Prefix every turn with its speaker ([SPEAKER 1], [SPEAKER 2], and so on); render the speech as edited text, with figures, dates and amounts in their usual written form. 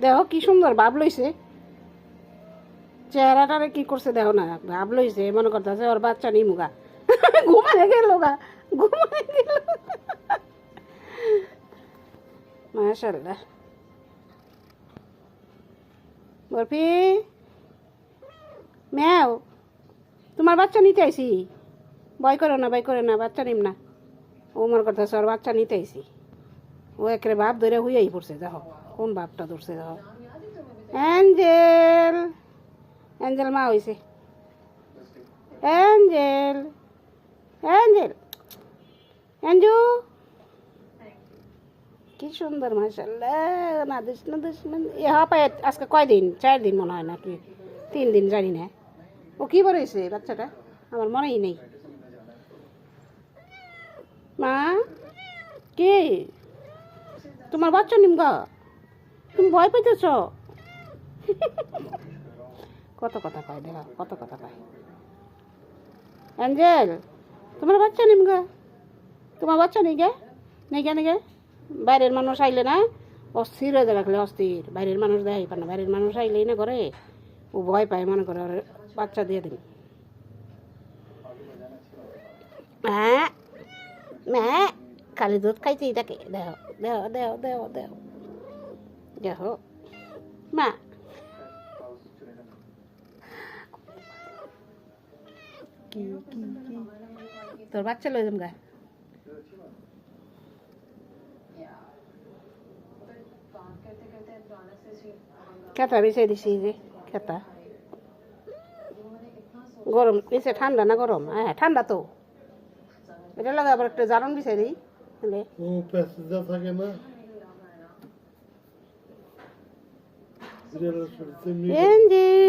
[SPEAKER 1] দেখো কি সুন্দর ভাব লইছে, চেহারাটারে কি করছে দেখো না, ভাব লইছে, মনে করতেছে ওর বাচ্চা নেই মুগা। ঘুমায় গেল গা, ঘুমায় গেল। মাশাআল্লাহ। বরফি, ম্যাও, তোমার বাচ্চা নিতে আইসি। ভয় করো না, ভয় করো না, বাচ্চা নিম না। ও মনে করতেছে ওর বাচ্চা নিতে আইসি। ও একেবারে বাপ ধরে হুইয়াই পড়ছে, দেখো কোন বাপটা ধরছে দেখো। অ্যাঞ্জেল, অ্যাঞ্জেল মা হইছে। অ্যাঞ্জেল, অ্যাঞ্জেল, অ্যাঞ্জু, কি সুন্দর মাশাআল্লাহ। না দিস না দিস না। পায় আজকে কয়দিন, 4 দিন মনে হয় নাকি 3 দিন জানি না। ও কি বড় হয়েছে বাচ্চাটা, আমার মনেই নেই। মা, কে তোমার বাচ্চা নিম গা, তুমি ভয় পাইতেছ? কত কথা কয় দেখা, কত কথা কয়। অ্যাঞ্জেল, তোমার বাচ্চা নিম গা, তোমার বাচ্চা নেই গে, নেই গে, নেই গে। বাইরের মানুষ আইলে না অস্থির হয়ে রাখলে, অস্থির। বাইরের মানুষ দেখাই পার না, বাইরের মানুষ আইলেই না করে ও ভয় পায়, মনে করে ওর বাচ্চা দিয়ে দিন। হ্যাঁ, হ্যাঁ, খালি দুধ খাইছি এটাকে, দেহ দেহ দেহ দেহ দেহ দেহ। মা, কি কি কি তোর বাচ্চা লই যাম গা। খেতা বিছাই দিছি যে, খেতা গরম নিচে, ঠান্ডা না গরম? হ্যাঁ ঠান্ডা তো। এটা লাগে আবার একটা জারণ বিছাই দিই তাহলে।
[SPEAKER 2] ও প্যাসেঞ্জার থাকে না,
[SPEAKER 1] এঞ্জেল,